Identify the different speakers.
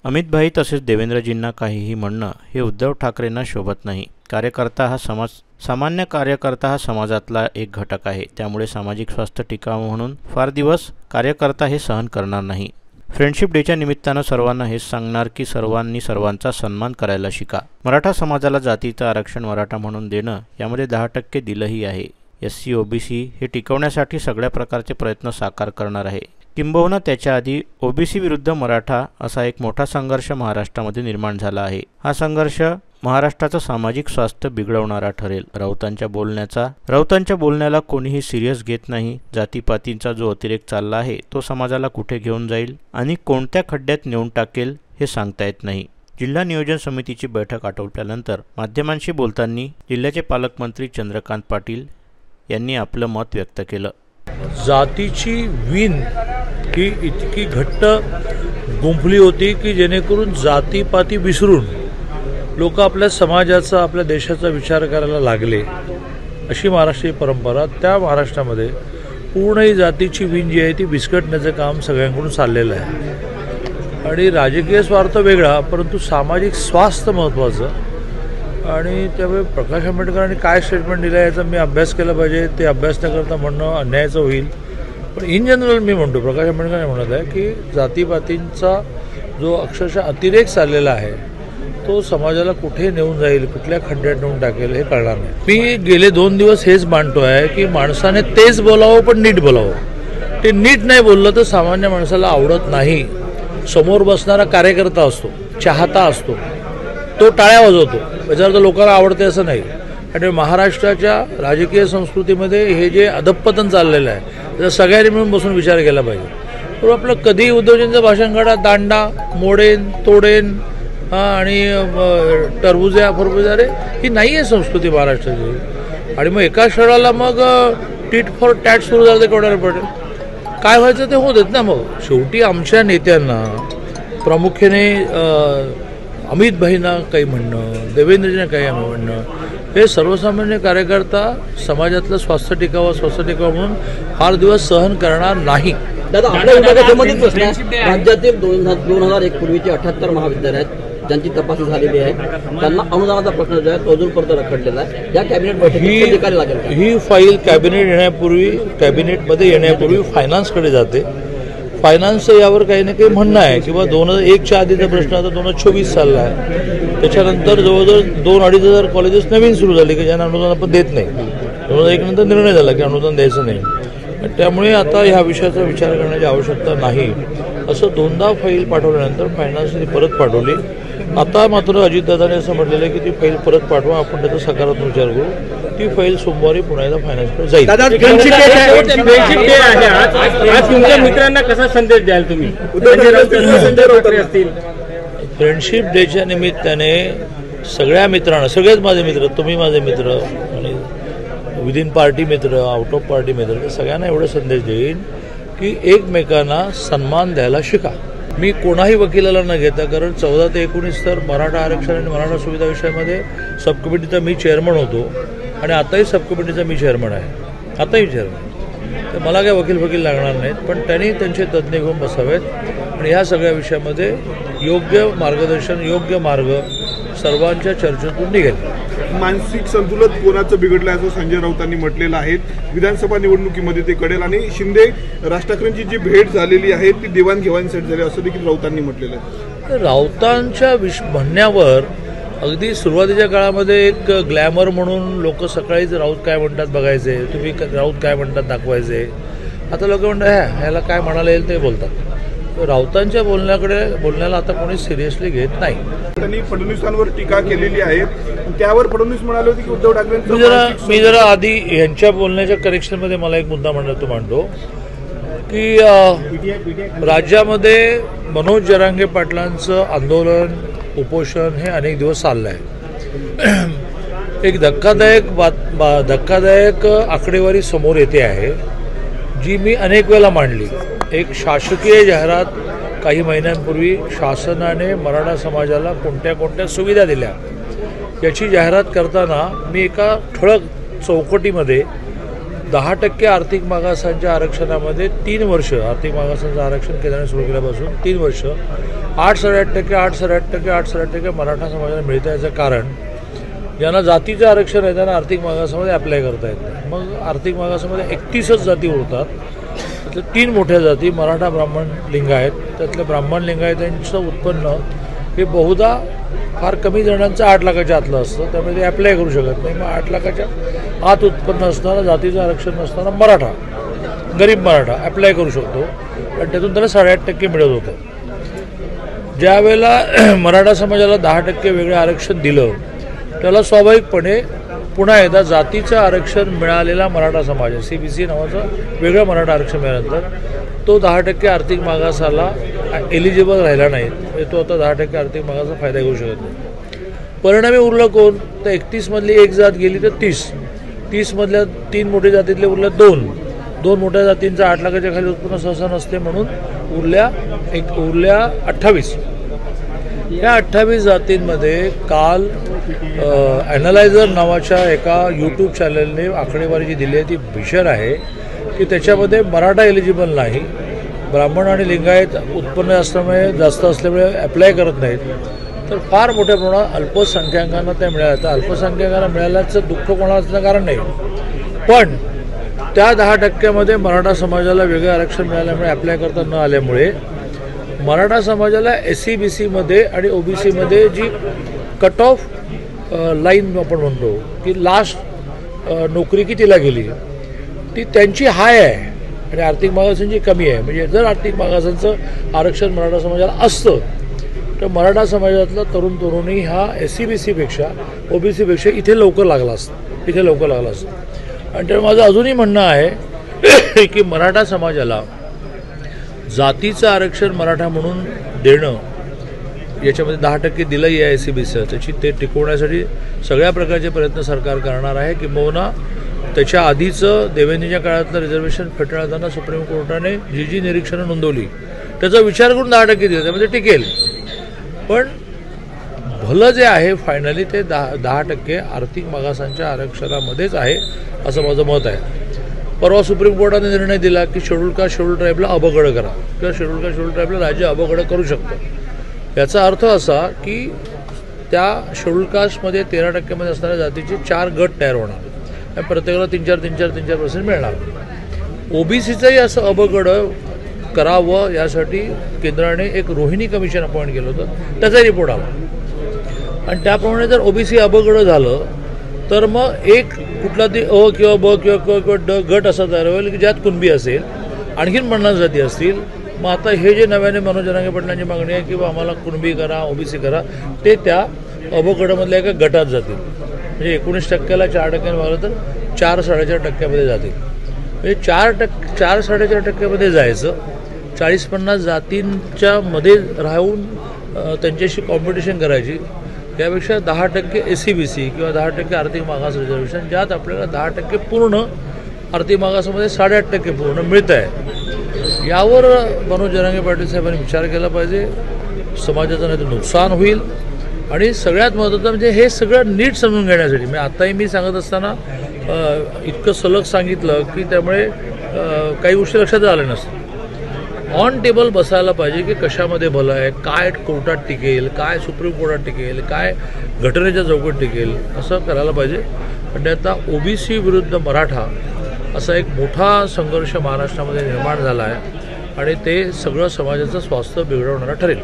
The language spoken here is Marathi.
Speaker 1: अमितभाई तसेच देवेंद्रजींना काहीही म्हणणं हे उद्धव ठाकरेंना शोभत नाही। सामान्य कार्यकर्ता हा समाजातला एक घटक आहे, त्यामुळे सामाजिक स्वास्थ्य टिकावं म्हणून फार दिवस कार्यकर्ता हे सहन करणार नाही। फ्रेंडशिप डेच्या निमित्तानं सर्वांना हेच सांगणार की सर्वांनी सर्वांचा सन्मान करायला शिका। मराठा समाजाला जातीचं आरक्षण मराठा म्हणून देणं, यामध्ये 10% दिलंही आहे। SC OBC हे टिकवण्यासाठी सगळ्या प्रकारचे प्रयत्न साकार करणार आहे। किंबहुना त्याच्या आधी OBC विरुद्ध मराठा असा एक मोठा संघर्ष महाराष्ट्रामध्ये निर्माण झाला आहे। हा संघर्ष महाराष्ट्राचं सामाजिक स्वास्थ्य बिघडवणारा ठरेल। राऊतांच्या बोलण्याला कोणीही सिरियस घेत नाही। जातीपातींचा जो अतिरेक चालला आहे तो समाजाला कुठे घेऊन जाईल आणि कोणत्या खड्ड्यात नेऊन टाकेल हे सांगता येत नाही। जिल्हा नियोजन समितीची बैठक आटोपल्यानंतर माध्यमांशी बोलताना जिल्ह्याचे पालकमंत्री चंद्रकांत पाटील यांनी आपलं मत व्यक्त केलं।
Speaker 2: जातीची वीण ही इतकी घट्ट गुंफली होती की जेणेकरून जातीपाती विसरून लोक आपल्या समाजाचा, आपल्या देशाचा विचार करायला लागले। अशी महाराष्ट्रीय परंपरा, त्या महाराष्ट्रामध्ये पूर्ण ही जातीची वीण जी आहे ती विस्कटण्याचं काम सगळ्यांकडून चाललेलं आहे। आणि राजकीय स्वार्थ वेगळा, परंतु सामाजिक स्वास्थ्य महत्त्वाचं। आणि त्यामुळे प्रकाश आंबेडकरांनी काय स्टेटमेंट दिलं याचा मी अभ्यास केला पाहिजे, ते अभ्यास न करता म्हणणं अन्यायाचं होईल। पण इन जनरल मी म्हणतो, प्रकाश आंबेडकर म्हणत आहे की जातीपातींचा जो अक्षरशः अतिरेक चाललेला आहे तो समाजाला कुठे नेऊन जाईल, कुठल्या खड्ड्यात नेऊन टाकेल हे कळणार नाही। मी गेले 2 दिवस हेच मांडतो आहे की माणसाने तेच बोलावं पण नीट बोलावं। ते नीट नाही बोललं तर सामान्य माणसाला आवडत नाही। समोर बसणारा कार्यकर्ता असतो, चाहता असतो, तो टाळ्या वाजवतो, त्याच्यावर लोकांना आवडते असं नाही। आणि महाराष्ट्राच्या राजकीय संस्कृतीमध्ये हे जे अधपतन चाललेलं आहे त्याचा सगळ्यांनी मिळून बसून विचार केला पाहिजे। तर आपलं कधी उद्धवजींचं भाषण काढा, दांडा मोडेन तोडेन आणि टरबुजा फरबुजा रे, ही नाही आहे संस्कृती महाराष्ट्राची। आणि मग एका क्षणाला मग टीट फॉर टॅट सुरू झालं तर केवढ्याला पडेल, काय व्हायचं ते होत आहेत ना। मग शेवटी आमच्या नेत्यांना प्रामुख्याने अमितभाईंना काही म्हणणं, देवेंद्रजींना काही म्हणणं, हे सर्वसामान्य कार्यकर्ता समाजातलं स्वास्थ्य टिकावं म्हणून फार दिवस सहन करणार नाही।
Speaker 3: दादा, आपल्या विभागासंबंधित प्रश्न आहे। राज्यातील 2001 पूर्वीचे 78 महाविद्यालय आहेत ज्यांची तपासणी झालेली आहे, त्यांना अनुदानाचा प्रश्न जो आहे तो अजूनपर्यंत रखडलेला आहे। या कॅबिनेट बैठकीत लागेल
Speaker 2: ही फाईल कॅबिनेटमध्ये येण्यापूर्वी फायनान्सकडे जाते। फायनान्सचं यावर काही ना काही म्हणणं आहे किंवा 2001च्या आधीचा प्रश्न आता 2024 चालला आहे। त्याच्यानंतर जवळजवळ 2-2.5 हजार कॉलेजेस नवीन सुरू झाली की ज्यांना अनुदान आपण देत नाही। 2001 नंतर निर्णय झाला की अनुदान द्यायचं नाही। त्यामुळे आता ह्या विषयाचा विचार करण्याची आवश्यकता नाही असं 2दा फाईल पाठवल्यानंतर फायनान्सने परत पाठवली। आता मात्र अजितदादांनी असं म्हटलेलं आहे की ती फाईल परत पाठवा, आपण त्याचा सकारात्मक विचार करू। ती फाईल सोमवारी पुन्हा एकदा फायनान्सकडे जाईल।
Speaker 4: तुमच्या मित्रांना कसा संदेश द्याल तुम्ही?
Speaker 2: फ्रेंडशिप डेच्या निमित्ताने सगळ्या मित्रांना, सगळेच माझे मित्र, तुम्ही माझे मित्र आणि विदिन पार्टी मित्र, आउट ऑफ पार्टी मित्र, सगळ्यांना एवढा संदेश देईन की एकमेकांना सन्मान द्यायला शिका। मी कोणाही वकिलाला न घेता, कारण 14 ते 19 तर मराठा आरक्षण आणि मराठा सुविधा विषयामध्ये सबकमिटीचा मी चेअरमन होतो आणि आताही सबकमिटीचा मी चेअरमन आहे, आताही चेअरमन। तर मला काय वकील लागणार नाहीत, पण त्यांनी त्यांचे तज्ज्ञ घेऊन बसावेत आणि ह्या सगळ्या विषयामध्ये योग्य मार्गदर्शन, योग्य मार्ग सर्वांच्या चर्चेतून निघेल।
Speaker 5: मानसिक संतुलन कोणाचं बिघडलं असं संजय राऊतांनी म्हटलेलं आहे। विधानसभा निवडणुकीमध्ये ते कळेल आणि शिंदे राज ठाकरेंची जी भेट झालेली आहे ती देवाणघेवाणीसाठी झाली असं देखील राऊतांनी म्हटलेलं आहे।
Speaker 2: राऊतांच्या म्हणण्यावर अगदी सुरुवातीच्या काळामध्ये एक ग्लॅमर म्हणून लोक सकाळीच राऊत काय म्हणतात बघायचे, तुम्ही राऊत काय म्हणतात दाखवायचे। आता लोक म्हणतात ह्याला काय म्हणायला येईल ते बोलतात। राऊतांच्या बोलण्याला आता कोणी सिरियसली घेत नाही।
Speaker 5: त्यांनी फडणवीसांवर टीका केलेली आहे, त्यावर फडणवीस म्हणाले होते की उद्धव ठाकरे
Speaker 2: मी जरा आधी यांच्या बोलण्याच्या करेक्शनमध्ये मला एक मुद्दा मांडतो की राज्यामध्ये मनोज जरांगे पाटलांचं आंदोलन, उपोषण हे अनेक दिवस चाललं आहे। एक धक्कादायक आकडेवारी समोर येते आहे जी मी अनेक वेळेला मांडली। एक शासकीय जाहिरात काही महिन्यांपूर्वी शासनाने मराठा समाजाला कोणत्या सुविधा दिल्या याची जाहिरात करताना मी एका ठळक चौकटीमध्ये 10% आर्थिक मागासांच्या आरक्षणामध्ये 3 वर्ष आर्थिक मागासांचं आरक्षण केंद्राने सुरू केल्यापासून 3 वर्ष 8-8.5% मराठा समाजाला मिळतं. याचं कारण ज्यांना जातीचं आरक्षण आहे त्यांना आर्थिक मागासामध्ये अप्लाय करता येत नाही. मग आर्थिक मागासामध्ये 31च जाती उरतात. त्यातल्या 3 मोठ्या जाती मराठा, ब्राह्मण, लिंगायत. त्यातल्या ब्राह्मण लिंगायतांचं उत्पन्न हे बहुधा फार कमी जणांचं 8 लाखाच्या आतलं असतं, त्यामुळे ते अप्लाय करू शकत नाही. मग 8 लाखाच्या आत उत्पन्न असणारा, जातीचं आरक्षण नसणारा मराठा, गरीब मराठा अप्लाय करू शकतो आणि त्यातून त्याला 8.5% मिळत होतं. ज्या वेळेला मराठा समाजाला 10% वेगळं आरक्षण दिलं त्याला स्वाभाविकपणे पुन्हा एकदा जातीचं आरक्षण मिळालेला मराठा समाज, CBC नावाचं वेगळं मराठा आरक्षण मिळाल्यानंतर तो 10% आर्थिक मागासाला एलिजिबल राहिला नाही. तो आता 10% आर्थिक मागाचा फायदा घेऊ शकत नाही. परिणामी उरलं कोण? तर 31 मधली एक जात गेली तर 30 मधल्या 3 मोठ्या जातीतले उरल्या 2 मोठ्या जातींचं 8 लाखाच्या खाली उत्पन्न सहसा नसते म्हणून उरल्या 28. या 28 जातींमध्ये काल ॲनालायझर नावाच्या एका यूट्यूब चॅनलने आकडेवारी जी दिली आहे ती भीषण आहे की त्याच्यामध्ये मराठा एलिजिबल नाही, ब्राह्मण आणि लिंगायत उत्पन्न जास्त असल्यामुळे अप्लाय करत नाहीत, तर फार मोठ्या प्रमाणात अल्पसंख्याकांना त्या मिळाल्या. तर अल्पसंख्याकांना मिळाल्याचं दुःख कोणाचं कारण नाही, पण त्या 10% मराठा समाजाला वेगळं आरक्षण मिळाल्यामुळे अप्लाय करता न आल्यामुळे मराठा समाजाला SC-BC आणि OBC जी कट ऑफ लाईन आपण म्हणतो की लास्ट नोकरी कितीला गेली ती त्यांची हाय आहे आणि आर्थिक मागासांची कमी आहे. म्हणजे जर आर्थिक मागासांचं आरक्षण मराठा समाजाला असतं तर मराठा समाजातला तरुणी हा SC-BC OBC इथे लवकर लागला असतं. आणि त्यामुळे माझं अजूनही म्हणणं आहे की मराठा समाजाला जातीचं आरक्षण मराठा म्हणून देणं, याच्यामध्ये 10% दिलंही आहे SC-BC, त्याची ते टिकवण्यासाठी सगळ्या प्रकारचे प्रयत्न सरकार करणार आहे. किंबहुना त्याच्या आधीचं देवेंद्रच्या काळातलं रिझर्वेशन फेटाळताना सुप्रीम कोर्टाने जी निरीक्षणं नोंदवली त्याचा विचार करून 10% दिलं, त्यामध्ये टिकेल. पण भलं जे आहे फायनली ते 10% आर्थिक मागासांच्या आरक्षणामध्येच आहे असं माझं मत आहे. परवा सुप्रीम कोर्टाने निर्णय दिला की शेड्यूल ट्राईबला अबगड करा किंवा शेड्यूल ट्राईबला राज्य अबगड करू शकतं. याचा अर्थ असा की त्या शेड्यूल कास्टमध्ये 13% असणाऱ्या जातीचे 4 गट तयार होणार आणि प्रत्येकाला 3-4% मिळणार. OBCचंही असं अबगड करावं यासाठी केंद्राने एक रोहिणी कमिशन अपॉइंट केलं होतं, त्याचा रिपोर्ट आला आणि त्याप्रमाणे जर OBC अबगड झालं तर मग एक कुठला ती अ किंवा ब किंवा ड गट असा तयार होईल की ज्यात कुणबी असेल, आणखीन 50 जाती असतील. मग आता हे जे नव्याने मनोज जरांगे पाटलांची मागणी आहे की आम्हाला कुणबी करा, OBC करा, ते त्या अबगडामधल्या एका गटात जातील. म्हणजे 19%ला 4% मागलं तर 4-4.5% जातील. म्हणजे 4-4.5% जायचं, 40-50 जातींच्या मध्ये राहून त्यांच्याशी कॉम्पिटिशन करायची. त्यापेक्षा 10% SC-BC किंवा 10% आर्थिक मागास रिझर्वेशन, ज्यात आपल्याला 10% पूर्ण आर्थिक मागासामध्ये 8.5% पूर्ण मिळत आहे. यावर मनोज जरांगे पाटील साहेबांनी विचार केला पाहिजे. समाजाचं नाही तर नुकसान होईल. आणि सगळ्यात महत्त्वाचं म्हणजे हे सगळं नीट समजून घेण्यासाठी मी आत्ताही मी सांगत असताना इतकं सलग सांगितलं की त्यामुळे काही गोष्टी लक्षात आल्या नसतात. ऑन टेबल बसायला पाहिजे की कशामध्ये भलं आहे, काय कोर्टात टिकेल, काय सुप्रीम कोर्टात टिकेल, काय घटनेच्या चौकट टिकेल, असं करायला पाहिजे. म्हणजे आता OBC विरुद्ध मराठा असा एक मोठा संघर्ष महाराष्ट्रामध्ये निर्माण झाला आहे आणि ते सगळं समाजाचं स्वास्थ्य बिघडवणारं ठरेल.